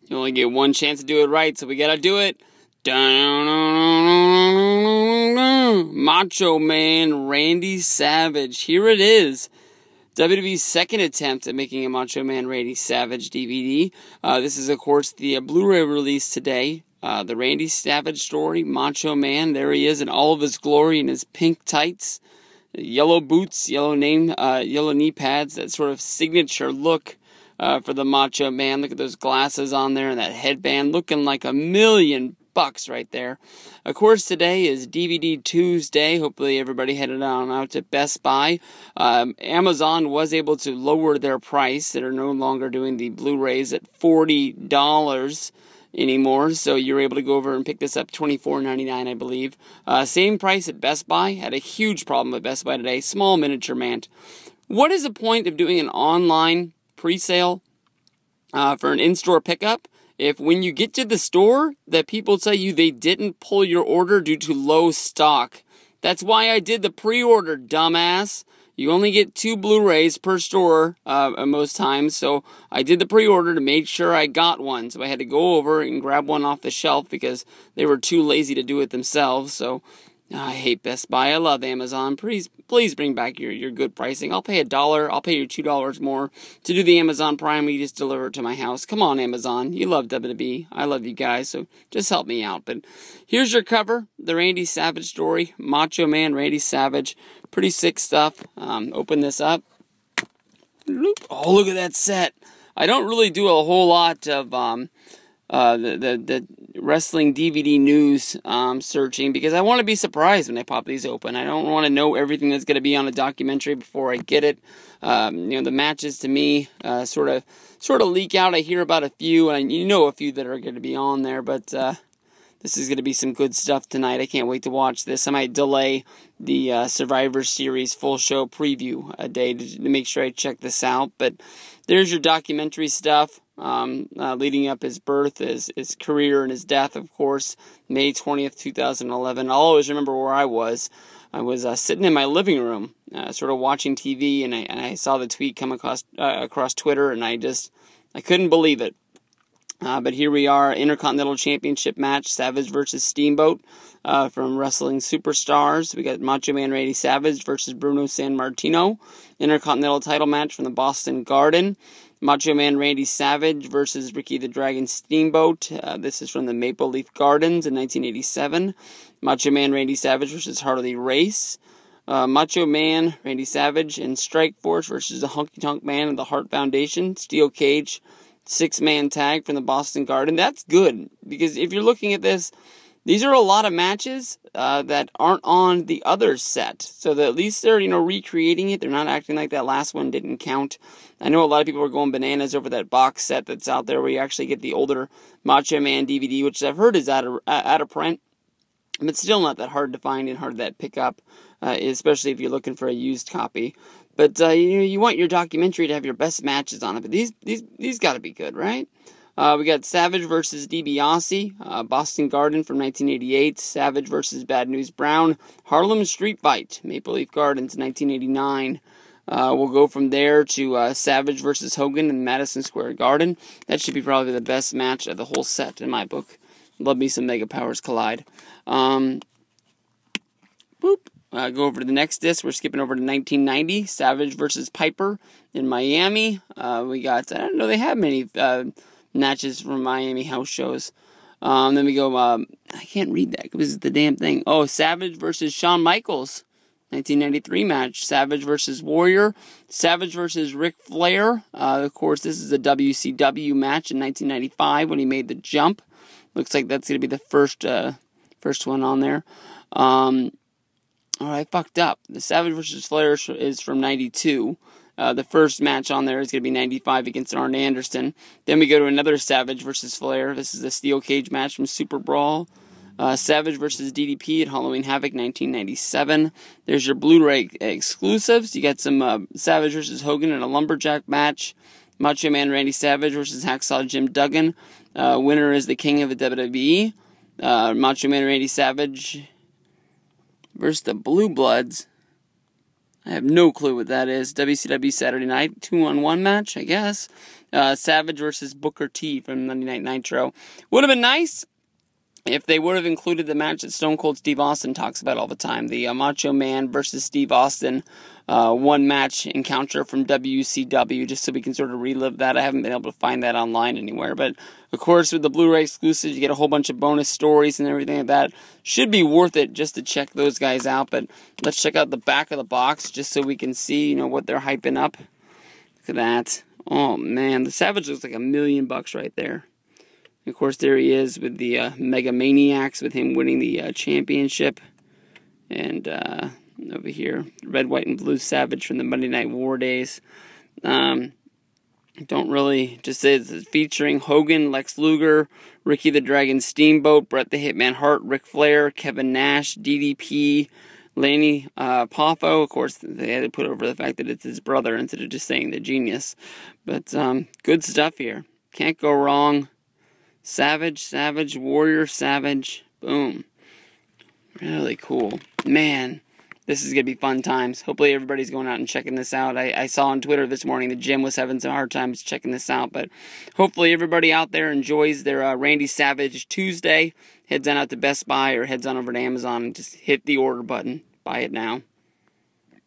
You only get one chance to do it right, so we gotta do it. Macho Man Randy Savage. Here it is. WWE's second attempt at making a Macho Man Randy Savage DVD. This is, of course, the Blu-ray release today. The Randy Savage story, Macho Man. There he is in all of his glory in his pink tights, yellow boots, yellow knee pads, that sort of signature look for the Macho Man. Look at those glasses on there and that headband, looking like $1,000,000 right there. Of course, today is DVD Tuesday. Hopefully everybody headed on out to Best Buy. Amazon was able to lower their price. They're no longer doing the Blu-rays at $40 anymore, so you're able to go over and pick this up $24.99, I believe. Same price at Best Buy. Had a huge problem at Best Buy today. Small miniature man. What is the point of doing an online pre-sale for an in-store pickup if when you get to the store that people tell you they didn't pull your order due to low stock? That's why I did the pre-order, dumbass. You only get 2 Blu-rays per store most times, so I did the pre-order to make sure I got one. So I had to go over and grab one off the shelf because they were too lazy to do it themselves. So I hate Best Buy. I love Amazon. Please bring back your good pricing. I'll pay $1. I'll pay you $2 more to do the Amazon Prime. We just deliver it to my house. Come on, Amazon. You love WWE. I love you guys, so just help me out. But here's your cover, the Randy Savage story, Macho Man Randy Savage. Pretty sick stuff. Open this up. Oh, look at that set. I don't really do a whole lot of the wrestling DVD news searching because I want to be surprised when I pop these open. I don't want to know everything that's going to be on a documentary before I get it. The matches to me sort of leak out. I hear about a few, and a few that are going to be on there, but this is going to be some good stuff tonight. I can't wait to watch this. I might delay the Survivor Series full show preview a day to make sure I check this out. But there's your documentary stuff. Leading up his birth, his career, and his death, of course, May 20th, 2011. I'll always remember where I was. I was sitting in my living room, sort of watching TV, and I saw the tweet come across Twitter, and I couldn't believe it. But here we are, Intercontinental Championship match, Savage versus Steamboat from Wrestling Superstars. We got Macho Man Randy Savage versus Bruno Sammartino. Intercontinental title match from the Boston Garden. Macho Man Randy Savage versus Ricky the Dragon Steamboat. This is from the Maple Leaf Gardens in 1987. Macho Man Randy Savage versus Harley Race. Macho Man Randy Savage and Strike Force versus the Honky Tonk Man and the Hart Foundation. Steel Cage 6-man tag from the Boston Garden. That's good, because if you're looking at this, these are a lot of matches that aren't on the other set. So that at least they're, recreating it. They're not acting like that last one didn't count. I know a lot of people are going bananas over that box set that's out there where you actually get the older Macho Man DVD, which I've heard is out of print. But still not that hard to find and hard to pick up, especially if you're looking for a used copy. But you want your documentary to have your best matches on it. But these got to be good, right? We got Savage versus DiBiase, Boston Garden from 1988. Savage versus Bad News Brown, Harlem Street Fight, Maple Leaf Gardens, 1989. We'll go from there to Savage versus Hogan in Madison Square Garden. That should be probably the best match of the whole set in my book. Love me some Mega Powers Collide. Go over to the next disc. We're skipping over to 1990. Savage versus Piper in Miami. We got, I don't know, they have many matches from Miami house shows. Then we go, I can't read that because the damn thing. Oh, Savage versus Shawn Michaels. 1993 match. Savage versus Warrior. Savage versus Ric Flair. Of course, this is a WCW match in 1995 when he made the jump. Looks like that's going to be the first one on there. I fucked up. The Savage versus Flair is from 92. The first match on there is going to be 95 against Arn Anderson. Then we go to another Savage versus Flair. This is a steel cage match from Super Brawl. Savage versus DDP at Halloween Havoc 1997. There's your Blu-ray exclusives. You got some Savage versus Hogan in a lumberjack match. Macho Man Randy Savage versus Hacksaw Jim Duggan. Winner is the King of the WWE. Macho Man Randy Savage versus the Blue Bloods. I have no clue what that is. WCW Saturday Night 2-on-1 match, I guess. Savage versus Booker T from Monday Night Nitro. Would have been nice if they would have included the match that Stone Cold Steve Austin talks about all the time. The Macho Man versus Steve Austin one-match encounter from WCW, just so we can sort of relive that. I haven't been able to find that online anywhere. But, of course, with the Blu-ray exclusives, you get a whole bunch of bonus stories and everything like that. Should be worth it just to check those guys out. But let's check out the back of the box just so we can see, what they're hyping up. Look at that. Oh, man. The Savage looks like $1 million right there. Of course, there he is with the Mega Maniacs, with him winning the championship. And over here, Red, White, and Blue Savage from the Monday Night War days. Don't really, just says featuring Hogan, Lex Luger, Ricky the Dragon Steamboat, Bret the Hitman Hart, Ric Flair, Kevin Nash, DDP, Lanny Poffo. Of course, they had to put over the fact that it's his brother instead of just saying the Genius. But good stuff here. Can't go wrong. Savage, Savage, Warrior, Savage. Boom. Really cool. Man, this is going to be fun times. Hopefully everybody's going out and checking this out. I saw on Twitter this morning the gym was having some hard times checking this out. But hopefully everybody out there enjoys their Randy Savage Tuesday. Heads on out to Best Buy or heads on over to Amazon and just hit the order button. Buy it now.